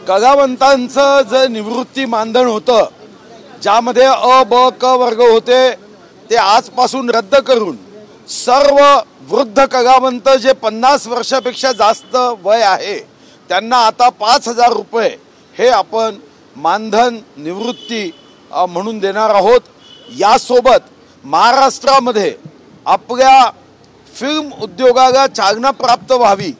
कलावंतांचं जे निवृत्ती मानधन होतं, ज्यामध्ये अ ब क वर्ग होते, ते आजपासून रद्द करून सर्व वृद्ध कलावंत जे 50 वर्षापेक्षा जास्त वय आहे त्यांना आता 5,000 रुपये हे आपण मानधन निवृत्ती म्हणून देणार आहोत। यासोबत महाराष्ट्रामध्ये आपल्या फिल्म उद्योगाला चालना प्राप्त व्हावी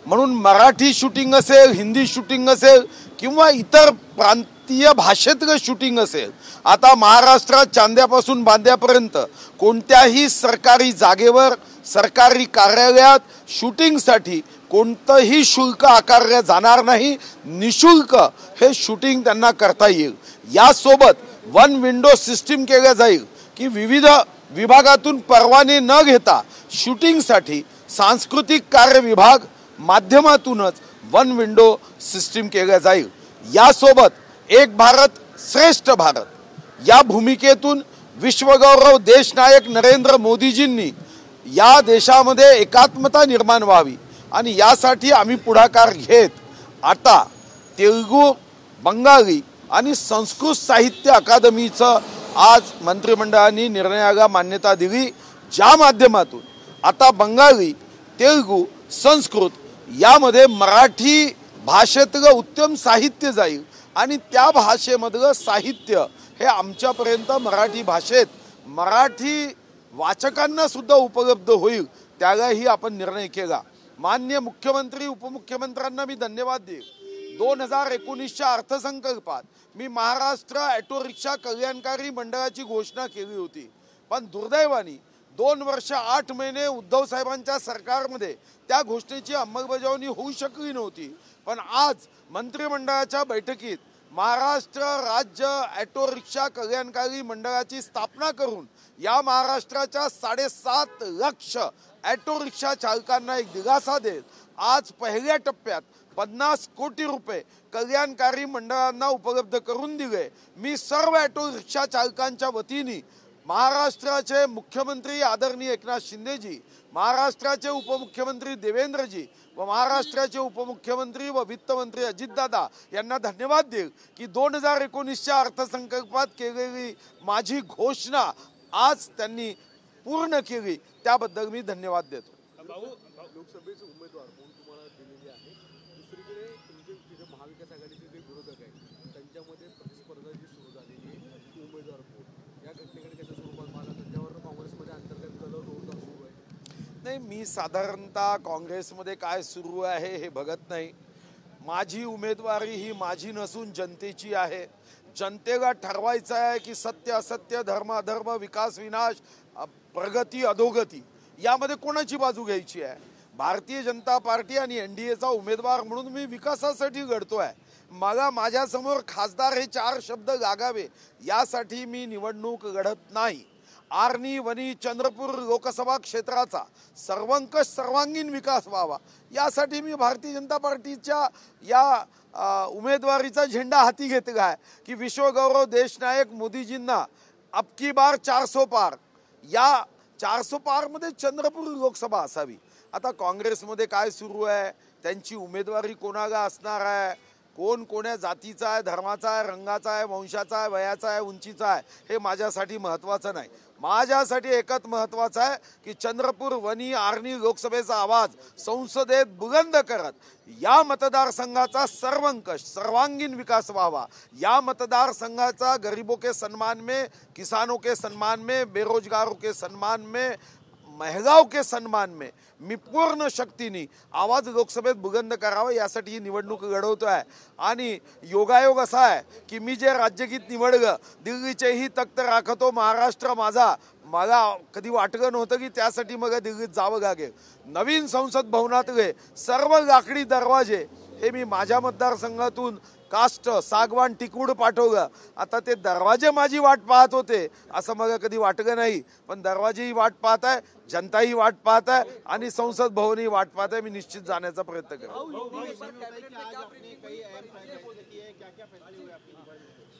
म्हणून मराठी शूटिंग असेल, हिंदी शूटिंग असेल किंवा इतर प्रांतीय भाषेतलं शूटिंग असेल, आता महाराष्ट्रात चांद्यापासून बांद्यापर्यंत कोणत्याही सरकारी जागेवर, सरकारी कार्यालयात शूटिंगसाठी कोणतंही शुल्क आकारले जाणार नाही। निशुल्क हे शूटिंग त्यांना करता येईल। यासोबत वन विंडो सिस्टीम केल्या जाईल की विविध विभागातून परवाने न घेता शूटिंगसाठी सांस्कृतिक कार्य विभाग माध्यमातूनच वन विंडो सिस्टीम केल्या जाईल। यासोबत एक भारत श्रेष्ठ भारत या भूमिकेतून विश्वगौरव देशनायक नरेंद्र मोदीजींनी या देशामध्ये एकात्मता निर्माण व्हावी आणि यासाठी आम्ही पुढाकार घेत आता तेलुगू, बंगाली आणि संस्कृत साहित्य अकादमीचं आज मंत्रिमंडळाने निर्णयाला मान्यता दिली, ज्या माध्यमातून आता बंगाली, तेलुगू, संस्कृत यामध्ये मराठी भाषेतलं उत्तम साहित्य जाईल आणि त्या भाषेमधलं साहित्य हे आमच्यापर्यंत मराठी भाषेत मराठी वाचकांना सुद्धा उपलब्ध होईल, त्यालाही आपण निर्णय केला। माननीय मुख्यमंत्री, उपमुख्यमंत्र्यांना मी धन्यवाद देईन। 2019च्या अर्थसंकल्पात मी महाराष्ट्र ऑटो रिक्षा कल्याणकारी मंडळाची घोषणा केली होती, पण दुर्दैवाने 2 वर्ष 8 महिने उद्धव साहेबांच्या सरकारमध्ये त्या घोषणेची अंमलबजावणी होऊ शकली नव्हती। पण आज मंत्रिमंडळाच्या बैठकीत महाराष्ट्र राज्य ऑटो रिक्षा कल्याणकारी मंडळाची स्थापना करून या महाराष्ट्राच्या 7.5 लाख ऑटो रिक्षा चालकांना एक दिलासा देत आज पहिल्या टप्प्यात 50 कोटी रुपये कल्याणकारी मंडळांना उपलब्ध करून दिले। मी सर्व ऑटो रिक्षा चालकांच्या वतीने महाराष्ट्राचे मुख्यमंत्री आदरणीय एकनाथ शिंदेजी, महाराष्ट्राचे उपमुख्यमंत्री देवेंद्रजी व महाराष्ट्राचे उपमुख्यमंत्री व वित्तमंत्री अजितदादा यांना धन्यवाद देईल की 2019च्या अर्थसंकल्पात केलेली माझी घोषणा आज त्यांनी पूर्ण केली, त्याबद्दल मी धन्यवाद देतो। लोकसभेचे उमेदवार कोण तुम्हाला दिलेले आहे? दुसरीकडे तुमचे जे महाविकास आघाडीचे जे विरोधक आहेत त्यांच्यामध्ये प्रतिस्पर्धा जी सुरू झालेली आहे, उमेदवार कोण या घटनेकडे कशा स्वरूपात पाहता? त्याच्यावर काँग्रेसमध्ये अंतर्गत कलह जोरदार सुरू आहे। नाही, मी साधारणतः काँग्रेसमध्ये काय सुरू आहे हे बघत नाही। माझी उमेदवारी ही माझी नसून जनतेची आहे। जनतेला ठरवायचं आहे की सत्य असत्य, धर्म अधर्म, विकास विनाश, प्रगती अधोगती यामध्ये कोणाची बाजू घ्यायची आहे। भारतीय जनता पार्टी आणि एनडीएचा उमेदवार म्हणून मी विकासासाठी लढतोय। मला माझ्यासमोर खासदार हे 4 शब्द लागावे यासाठी मी निवडणूक लढत नाही। आर्णी, वनी, चंद्रपूर लोकसभा क्षेत्राचा सर्वंकष सर्वांगीण विकास व्हावा यासाठी मी भारतीय जनता पार्टीच्या या उमेदवारीचा झेंडा हाती घेतला आहे की विश्वगौरव देशनायक मोदीजींना अब की बार 400 पार, या 400 पार मध्ये चंद्रपूर लोकसभा असावी। आता काँग्रेसमध्ये काय सुरू आहे, त्यांची उमेदवारी कोणाला असणार आहे, कोण कोण्या जातीचा आहे, धर्माचा आहे, रंगाचा आहे, वंशाचा आहे, वयाचा आहे, उंचीचा आहे, हे माझ्यासाठी महत्त्वाचं नाही। माझ्यासाठी एकच महत्त्वाचं आहे की चंद्रपूर, वनी, आर्णी लोकसभेचा आवाज संसदेत बुलंद करत या मतदारसंघाचा सर्वंकष सर्वांगीण विकास व्हावा। या मतदारसंघाचा गरीबों के सम्मान में, किसानों के सम्मान में, बेरोजगारों के सम्मान में, महिलाओं के सम्मान में मी पूर्ण शक्तीने आवाज लोकसभेत बुलंद करावा यासाठी ही निवडणूक लढवतोय। आणि योगायोग असा आहे की मी जे राज्यगीत निवडलं, दिल्लीचेही तख्त राखतो महाराष्ट्र माझा, मला कधी वाटलं नव्हतं की त्यासाठी मग दिल्लीत जावं लागेल। नवीन संसद भवनातले सर्व लाकडी दरवाजे हे मी माझ्या मतदारसंघातून कास्ट, सागवान, टिकवूड पाठवलं। आता ते दरवाजे माझी वाट पाहत होते असं मला कधी वाटलं नाही, पण दरवाजेही वाट पाहत आहे, जनताही वाट पाहत आहे आणि संसद भवनही वाट पाहत आहे। मी निश्चित जाण्याचा प्रयत्न करेन।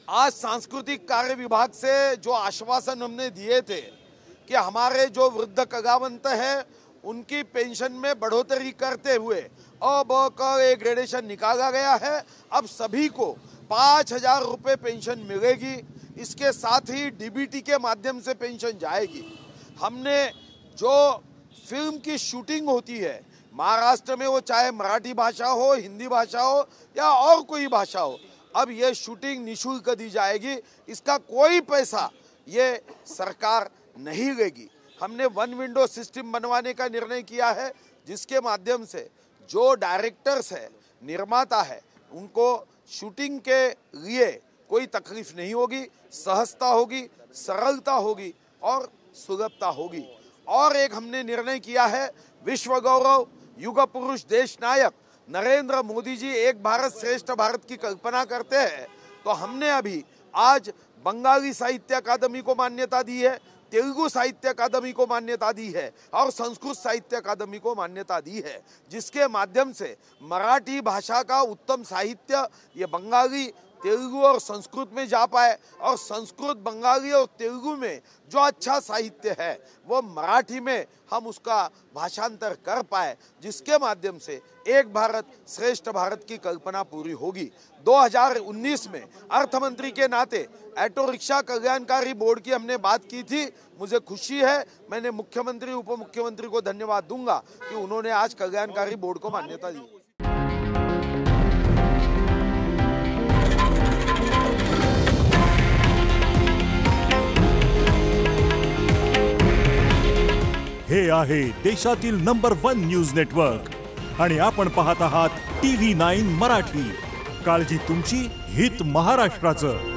आज सांस्कृतिक कार्य विभाग से जो आश्वासन हमने दिए थे कि हमारे जो वृद्ध कलावंत हैं उनकी पेंशन में बढ़ोतरी करते हुए अ ब क एक ग्रेडेशन निकाला गया है। अब सभी को 5,000 रुपये पेंशन मिलेगी। इसके साथ ही डीबीटी के माध्यम से पेंशन जाएगी। हमने जो फिल्म की शूटिंग होती है महाराष्ट्र में, वो चाहे मराठी भाषा हो, हिंदी भाषा हो या और कोई भाषा हो, अब ये शूटिंग निःशुल्क दी जाएगी। इसका कोई पैसा ये सरकार नहीं लेगी। हमने वन विंडो सिस्टम बनवाने का निर्णय किया है, जिसके माध्यम से जो डायरेक्टर्स है, निर्माता है, उनको शूटिंग के लिए कोई तकलीफ नहीं होगी, सहजता होगी, सरलता होगी और सुलभता होगी। और एक हमने निर्णय किया है, विश्व गौरव युग पुरुष देश नायक नरेंद्र मोदी जी एक भारत श्रेष्ठ भारत की कल्पना करते हैं, तो हमने अभी आज बंगाली साहित्य अकादमी को मान्यता दी है, तेलुगु साहित्य अकादमी को मान्यता दी है और संस्कृत साहित्य अकादमी को मान्यता दी है, जिसके माध्यम से मराठी भाषा का उत्तम साहित्य ये बंगाली, तेलुगु और संस्कृत में जा पाए और संस्कृत, बंगाली और तेलुगु में जो अच्छा साहित्य है वो मराठी में हम उसका भाषांतर कर पाए, जिसके माध्यम से एक भारत श्रेष्ठ भारत की कल्पना पूरी होगी। 2019 में अर्थ मंत्री के नाते ऑटो रिक्शा कल्याणकारी बोर्ड की हमने बात की थी। मुझे खुशी है, मैंने मुख्यमंत्री, उप मुख्यमंत्री को धन्यवाद दूंगा कि उन्होंने आज कल्याणकारी बोर्ड को मान्यता दी। हे आहे देशातील नंबर 1 न्यूज नेटवर्क आणि आपण पाहत आहात TV9 मराठी। काळजी तुमची, हित महाराष्ट्राचं।